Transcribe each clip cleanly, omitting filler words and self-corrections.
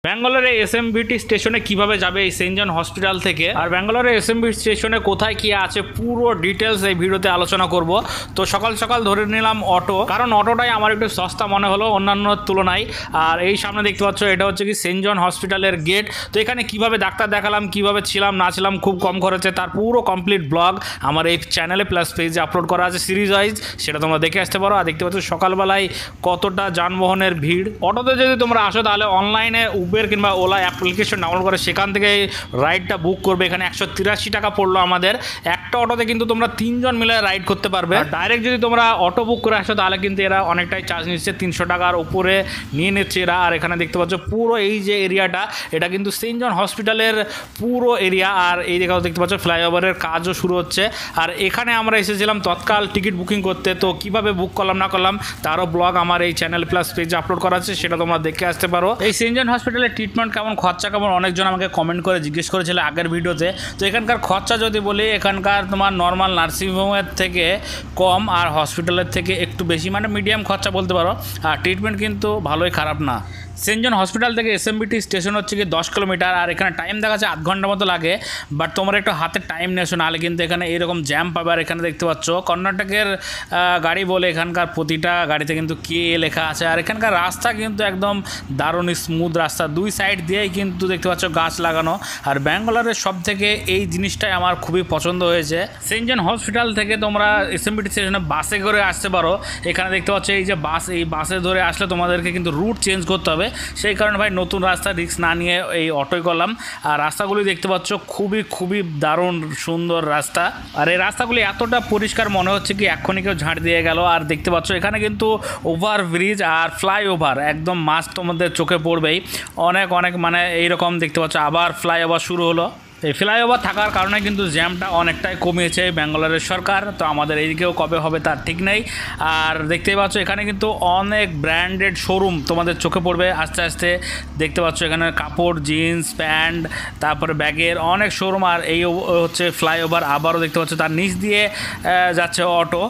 ব্যাঙ্গালোরে এসএমবিটি স্টেশনে কিভাবে যাবে এই সেন্ট জন হসপিটাল থেকে, আর ব্যাঙ্গালোরে এসএমবিটি স্টেশনে কোথায় কি আছে পুরো ডিটেলস এই ভিডিওতে আলোচনা করব। তো সকাল সকাল ধরে নিলাম অটো, কারণ অটোটাই আমার একটু সস্তা মনে হলো অন্যান্য তুলনায়। আর এই সামনে দেখতে পাচ্ছ এটা হচ্ছে কি সেন্ট জন হসপিটালের গেট। তো এখানে কিভাবে ডাক্তার দেখালাম, কিভাবে ছিলাম না ছিলাম খুব কম খরচে, তার পুরো কমপ্লিট ব্লগ আমার এই চ্যানেলে প্লাস পেজে আপলোড করা আছে সিরিজ ওয়াইজ, সেটা তোমরা দেখে আসতে পারো। আর দেখতে পাচ্ছ সকালবেলায় কতটা যানবাহনের ভিড়। অটোতে যদি তোমরা আসো তাহলে অনলাইনে উবের কিংবা ওলা অ্যাপ্লিকেশন ডাউনলোড করে সেখান থেকে রাইডটা বুক করবে। এখানে 183 টাকা পড়লো আমাদের একটা অটোতে, কিন্তু তোমরা 3 জন মিলে রাইড করতে পারবে। ডাইরেক্ট যদি তোমরা অটো বুক করে আসো তাহলে কিন্তু এরা অনেকটাই চার্জ নিচ্ছে, 300 টাকার উপরে নিয়ে নিচ্ছে এরা। আর এখানে দেখতে পাচ্ছ পুরো এই যে এরিয়াটা, এটা কিন্তু সেন্ট জন হসপিটালের পুরো এরিয়া। আর এই জায়গাও দেখতে পাচ্ছ ফ্লাইওভারের কাজও শুরু হচ্ছে। আর এখানে আমরা এসেছিলাম তৎকাল টিকিট বুকিং করতে, তো কিভাবে বুক করলাম না করলাম তারও ব্লগ আমার এই চ্যানেল প্লাস পেজে আপলোড করা আছে, সেটা তোমরা দেখে আসতে পারো। এই সেন্ট জন হসপিটালের ট্রিটমেন্ট কেমন, খরচা কেমন, অনেকজন আমাকে কমেন্ট করে জিজ্ঞেস করেছিল আগের ভিডিওতে। তো এখানকার খরচা যদি বলি, এখানকার তোমার নর্মাল নার্সিংহোমের থেকে কম আর হসপিটালের থেকে একটু বেশি, মানে মিডিয়াম খরচা বলতে পারো। আর ট্রিটমেন্ট কিন্তু ভালোই খারাপ না। সেন্ট জন হসপিটাল থেকে এসএমবিটি স্টেশন হচ্ছে কি 10 কিলোমিটার, আর এখানে টাইম দেখাচ্ছে 8 ঘন্টা মতো লাগে। বাট তোমরা একটু হাতে টাইম নেছো, নাহলে কিন্তু এখানে এরকম জ্যাম পাবে। আর এখানে দেখতে পাচ্ছ কর্ণাটকের গাড়ি বলে এখানকার প্রতিটা গাড়িতে কিন্তু কে লেখা আছে। আর এখানকার রাস্তা কিন্তু একদম দারুণ স্মুথ রাস্তা, দুই সাইড দিয়েই কিন্তু দেখতে পাচ্ছ গাছ লাগানো। আর ব্যাঙ্গালোরের সব থেকে এই জিনিসটাই আমার খুবই পছন্দ হয়েছে। সেন্ট জন হসপিটাল থেকে তোমরা এসএমবিটি স্টেশনে বাসে করে আসতে পারো। এখানে দেখতে পাচ্ছ এই যে বাস, এই বাসে ধরে আসলে তোমাদেরকে কিন্তু রুট চেঞ্জ করতে হবে। সেই কারণে ভাই নতুন রাস্তা রিস্ক না নিয়ে এই অটোই করলাম। আর রাস্তাগুলি দেখতে পাচ্ছ খুবই দারুণ সুন্দর রাস্তা। আর এই রাস্তাগুলি এতটা পরিষ্কার মনে হচ্ছে কি এক্ষুনি কেউ ঝাঁট দিয়ে গেল। আর দেখতে পাচ্ছ এখানে কিন্তু ওভারব্রিজ আর ফ্লাইওভার একদম মাস্ট তোমাদের চোখে পড়বেই। অনেক মানে এইরকম দেখতে পাচ্ছ আবার ফ্লাইওভার শুরু হলো। এই ফ্লাইওভার থাকার কারণে কিন্তু জ্যামটা অনেকটাই কমিয়েছে ব্যাঙ্গালোরের সরকার। তো আমাদের এইদিকেও কবে হবে তার ঠিক নেই। আর দেখতেই পাচ্ছ এখানে কিন্তু অনেক ব্র্যান্ডেড শোরুম তোমাদের চোখে পড়বে আস্তে আস্তে। দেখতে পাচ্ছ এখানে কাপড়, জিন্স, প্যান্ট, তারপরে ব্যাগের অনেক শোরুম। আর এই হচ্ছে ফ্লাইওভার, আবারও দেখতে পাচ্ছ তার নিচ দিয়ে যাচ্ছে অটো।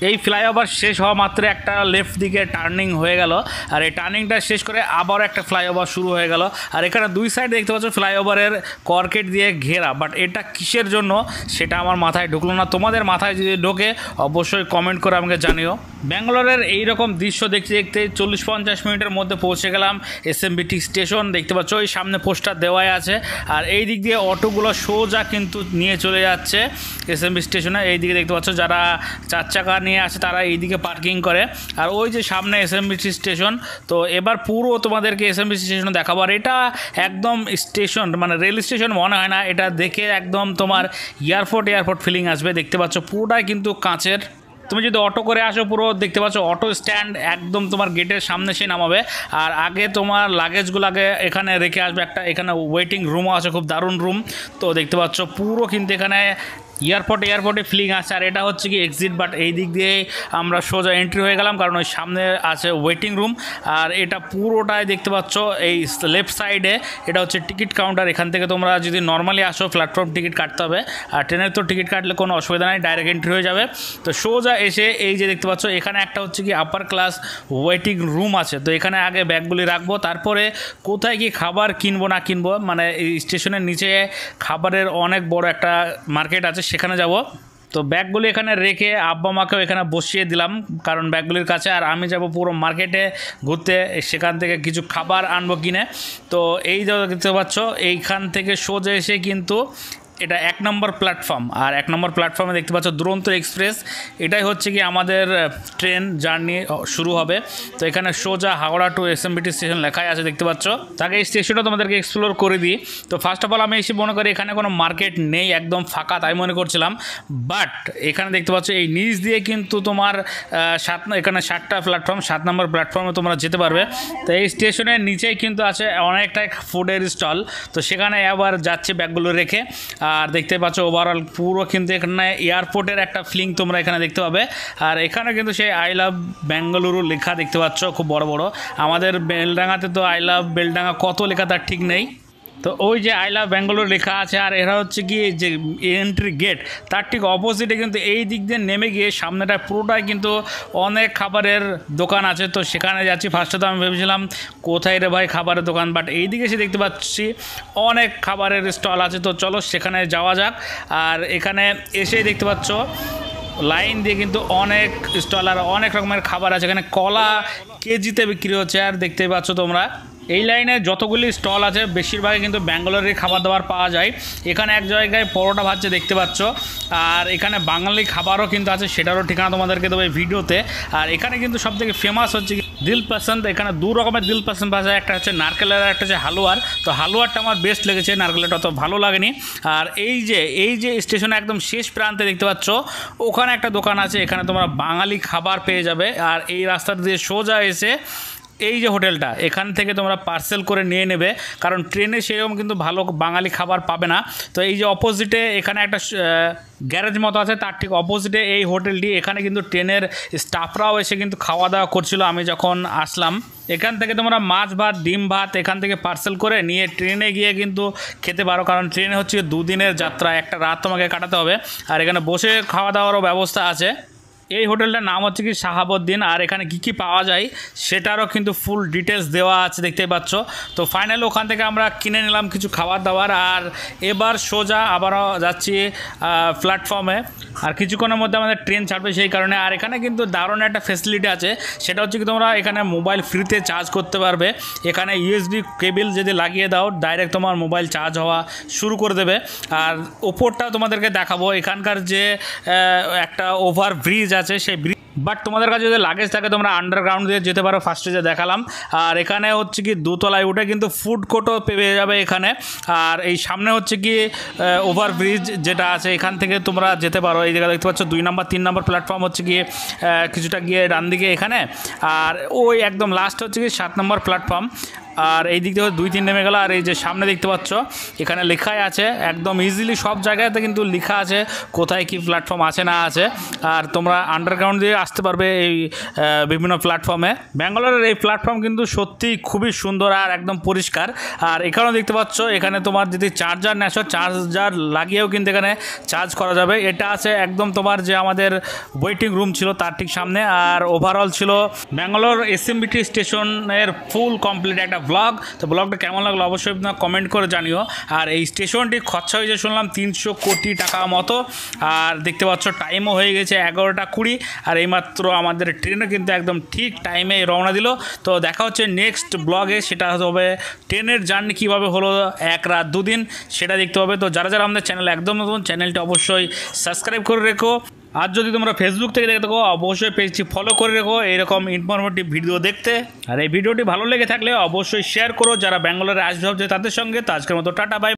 এই ফ্লাইওভার শেষ হওয়া মাত্র একটা লেফট দিকে টার্নিং হয়ে গেল, আর এই টার্নিংটা শেষ করে আবার একটা ফ্লাইওভার শুরু হয়ে গেল। আর এখানে দুই সাইড দেখতে পাচ্ছ ফ্লাইওভারের কর্কেট দিয়ে ঘেরা, বাট এটা কিসের জন্য সেটা আমার মাথায় ঢুকলো না। তোমাদের মাথায় যদি ঢোকে অবশ্যই কমেন্ট করে আমাকে জানিও। ব্যাঙ্গালোরের এইরকম দৃশ্য দেখতে দেখতে 40-50 মিনিটের মধ্যে পৌঁছে গেলাম এসএমবিটি স্টেশন। দেখতে পাচ্ছ ওই সামনে পোস্টার দেওয়াই আছে। আর এই দিক দিয়ে অটোগুলো সোজা কিন্তু নিয়ে চলে যাচ্ছে এসএমবি স্টেশনে। এই দিকে দেখতে পাচ্ছ যারা 4 চাকা নিয়ে আসে তারা এইদিকে পার্কিং করে। আর ওই যে সামনে এসএমবিটি স্টেশন। তো এবার পুরো তোমাদেরকে এসএমবিটি স্টেশন দেখাবো। আর এটা একদম স্টেশন, মানে রেল স্টেশন মনে হয় না, এটা দেখে একদম তোমার এয়ারপোর্ট ফিলিং আসবে। দেখতে পাচ্ছ পুরোটাই কিন্তু কাঁচের। তুমি যদি অটো করে আসো পুরো দেখতে পাচ্ছ অটো স্ট্যান্ড একদম তোমার গেটের সামনে সে নামাবে। আর আগে তোমার লাগেজগুলো আগে এখানে রেখে আসবে। একটা এখানে ওয়েটিং রুমও আছে, খুব দারুণ রুম। তো দেখতে পাচ্ছ পুরো কিন্তু এখানে এয়ারপোর্টে ফিলিং আছে। আর এটা হচ্ছে কি এক্সিট, বাট এই দিক দিয়ে আমরা সোজা এন্ট্রি হয়ে গেলাম, কারণ ওই সামনে আছে ওয়েটিং রুম। আর এটা পুরোটাই দেখতে পাচ্ছ এই লেফট সাইডে এটা হচ্ছে টিকিট কাউন্টার। এখান থেকে তোমরা যদি নর্মালি আসো প্ল্যাটফর্ম টিকিট কাটতে হবে, আর ট্রেনের তো টিকিট কাটলে কোনো অসুবিধা নেই, ডাইরেক্ট এন্ট্রি হয়ে যাবে। তো সোজা এসে এই যে দেখতে পাচ্ছ এখানে একটা হচ্ছে কি আপার ক্লাস ওয়েটিং রুম আছে। তো এখানে আগে ব্যাগগুলি রাখবো, তারপরে কোথায় কি খাবার কিনবো না কিনবো, মানে এই স্টেশনের নিচে খাবারের অনেক বড় একটা মার্কেট আছে, সেখানে যাব। তো ব্যাগগুলি এখানে রেখে আব্বা মাকেও এখানে বসিয়ে দিলাম কারণ ব্যাগগুলির কাছে। আর আমি যাব পুরো মার্কেটে ঘুরতে, সেখান থেকে কিছু খাবার আনবো কিনে। তো এই দেখতে পাচ্ছ এইখান থেকে সোজা এসে কিন্তু এটা 1 নম্বর প্ল্যাটফর্ম। আর 1 নম্বর প্ল্যাটফর্মে দেখতে পাচ্ছ দুরন্ত এক্সপ্রেস। এটাই হচ্ছে কি আমাদের ট্রেন জার্নি শুরু হবে। তো এখানে সোজা হাওড়া টু এসএমবিটি স্টেশন লেখাই আছে দেখতে পাচ্ছ। তাকে এই স্টেশনটা তোমাদেরকে এক্সপ্লোর করে দিই। তো ফার্স্ট অফ অল আমি এসে মনে করি এখানে কোনো মার্কেট নেই, একদম ফাঁকা তাই মনে করছিলাম। বাট এখানে দেখতে পাচ্ছ এই নিচ দিয়ে কিন্তু তোমার এখানে 7টা প্ল্যাটফর্ম, 7 নম্বর প্ল্যাটফর্মে তোমরা যেতে পারবে। তো এই স্টেশনের নিচেই কিন্তু আছে অনেকটাই ফুডের স্টল। তো সেখানে আবার যাচ্ছে ব্যাগগুলো রেখে। আর দেখতে পাচ্ছ ওভারঅল পুরো কিন্তু এখানে এয়ারপোর্টের একটা ফিলিং তোমরা এখানে দেখতে পাবে। আর এখানে কিন্তু সেই আই লাভ বেঙ্গালুরু লেখা দেখতে পাচ্ছ খুব বড় বড়। আমাদের বেলডাঙ্গাতে তো আই লাভ বেলডাঙ্গা কত লেখা তার ঠিক নেই। তো ওই যে আই লাভ ব্যাঙ্গালোর লেখা আছে, আর এরা হচ্ছে কি যে এন্ট্রি গেট তার ঠিক অপোজিটে কিন্তু এই দিক দিয়ে নেমে গিয়ে সামনেটা পুরোটাই কিন্তু অনেক খাবারের দোকান আছে। তো সেখানে যাচ্ছি। ফার্স্টে তো আমি ভেবেছিলাম কোথায় রে ভাই খাবারের দোকান, বাট এই দিকে এসে দেখতে পাচ্ছি অনেক খাবারের স্টল আছে। তো চলো সেখানে যাওয়া যাক। আর এখানে এসেই দেখতে পাচ্ছ লাইন দিয়ে কিন্তু অনেক স্টল আর অনেক রকমের খাবার আছে। এখানে কলা কেজিতে বিক্রি হচ্ছে, আর দেখতেই পাচ্ছ তোমরা এই লাইনে যতগুলি স্টল আছে বেশিরভাগই কিন্তু ব্যাঙ্গালোরের খাবার দাবার পাওয়া যায়। এখানে এক জায়গায় পরোটা ভাজছে দেখতে পাচ্ছ, আর এখানে বাঙালি খাবারও কিন্তু আছে, সেটারও ঠিকানা তোমাদেরকে দেবো এই ভিডিওতে। আর এখানে কিন্তু সবথেকে ফেমাস হচ্ছে দিল পছন্দ। এখানে দু রকমের দিল পছন্দ ভাজা, একটা হচ্ছে নারকেলের আর একটা হচ্ছে হালুয়ার। তো হালুয়ারটা আমার বেস্ট লেগেছে, নারকেলটা অত ভালো লাগেনি। আর এই যে স্টেশনে একদম শেষ প্রান্তে দেখতে পাচ্ছ ওখানে একটা দোকান আছে, এখানে তোমরা বাঙালি খাবার পেয়ে যাবে। আর এই রাস্তা দিয়ে সোজা এসে এই যে হোটেলটা, এখান থেকে তোমরা পার্সেল করে নিয়ে নেবে, কারণ ট্রেনে সেরকম কিন্তু ভালো বাঙালি খাবার পাবে না। তো এই যে অপোজিটে এখানে একটা গ্যারেজ মতো আছে, তার ঠিক অপোজিটে এই হোটেলটি। এখানে কিন্তু ট্রেনের স্টাফরাও এসে কিন্তু খাওয়া দাওয়া করছিল আমি যখন আসলাম। এখান থেকে তোমরা মাছ ভাত ডিম ভাত এখান থেকে পার্সেল করে নিয়ে ট্রেনে গিয়ে কিন্তু খেতে পারো, কারণ ট্রেনে হচ্ছে 2 দিনের যাত্রা, একটা রাত তোমাকে কাটাতে হবে। আর এখানে বসে খাওয়া দাওয়ারও ব্যবস্থা আছে। এই হোটেলটার নাম হচ্ছে কি শাহাবুদ্দিন। আর এখানে কী কী পাওয়া যায় সেটারও কিন্তু ফুল ডিটেলস দেওয়া আছে, দেখতেই পাচ্ছ। তো ফাইনালি ওখান থেকে আমরা কিনে নিলাম কিছু খাবার দাবার। আর এবার সোজা আবারও যাচ্ছি প্ল্যাটফর্মে। আর কিছুক্ষণের মধ্যে আমাদের ট্রেন ছাড়বে, সেই কারণে। আর এখানে কিন্তু দারুণ একটা ফেসিলিটি আছে, সেটা হচ্ছে কি তোমরা এখানে মোবাইল ফ্রিতে চার্জ করতে পারবে। এখানে ইউএসবি কেবল যদি লাগিয়ে দাও ডাইরেক্ট তোমার মোবাইল চার্জ হওয়া শুরু করে দেবে। আর ওপরটাও তোমাদেরকে দেখাবো, এখানকার যে একটা ওভার ব্রিজ আছে সেই ব্রিজ, বাট তোমাদের কাছে যদি লাগেজ থাকে তোমরা আন্ডারগ্রাউন্ড দিয়ে যেতে পারো, ফার্স্টে যে দেখালাম। আর এখানে হচ্ছে কি দোতলায় উঠে কিন্তু ফুড কোর্টও পেয়ে যাবে এখানে। আর এই সামনে হচ্ছে কি ওভার ব্রিজ যেটা আছে, এখান থেকে তোমরা যেতে পারো। এই জায়গা দেখতে পাচ্ছ 2 নম্বর 3 নম্বর প্ল্যাটফর্ম হচ্ছে গিয়ে কিছুটা গিয়ে ডান দিকে এখানে। আর ওই একদম লাস্ট হচ্ছে কি 7 নম্বর প্ল্যাটফর্ম। আর এই দিক থেকে 2-3 নেমে গেল। আর এই যে সামনে দেখতে পাচ্ছ এখানে লেখাই আছে, একদম ইজিলি সব জায়গাতে কিন্তু লেখা আছে কোথায় কি প্ল্যাটফর্ম আছে না আছে। আর তোমরা আন্ডারগ্রাউন্ড দিয়ে আসতে পারবে এই বিভিন্ন প্ল্যাটফর্মে। ব্যাঙ্গালোরের এই প্ল্যাটফর্ম কিন্তু সত্যি খুবই সুন্দর আর একদম পরিষ্কার। আর এখানেও দেখতে পাচ্ছ এখানে তোমার যদি চার্জার নেছো, চার্জার লাগিয়েও কিন্তু এখানে চার্জ করা যাবে। এটা আছে একদম তোমার যে আমাদের ওয়েটিং রুম ছিল তার ঠিক সামনে। আর ওভারঅল ছিল ব্যাঙ্গালোর এসএমবিটি স্টেশনের ফুল কমপ্লিট একটা ব্লগ। তো ব্লগটা কেমন লাগলো অবশ্যই আপনারা কমেন্ট করে জানিও। আর এই স্টেশনটি খরচা হয়েছে শুনলাম 300 কোটি টাকা মতো। আর দেখতে পাচ্ছ টাইমও হয়ে গেছে 11:20। আর এইমাত্র আমাদের ট্রেনও কিন্তু একদম ঠিক টাইমে রওনা দিল। তো দেখা হচ্ছে নেক্সট ব্লগে, সেটা হবে ট্রেনের জার্নি কীভাবে হলো 1 রাত 2 দিন, সেটা দেখতে হবে। তো যারা যারা আমাদের চ্যানেল একদম নতুন, চ্যানেলটি অবশ্যই সাবস্ক্রাইব করে রেখো। আর যদি তোমরা ফেসবুক থেকে দেখে থাকো অবশ্যই পেজটি ফলো করে রেখো এরকম ইনফরমেটিভ ভিডিও দেখতে। আর এই ভিডিওটি ভালো লেগে থাকলে অবশ্যই শেয়ার করো যারা ব্যাঙ্গালোরে আসবে ভাবছে তাদের সঙ্গে। তো আজকের মতো টাটা বাই।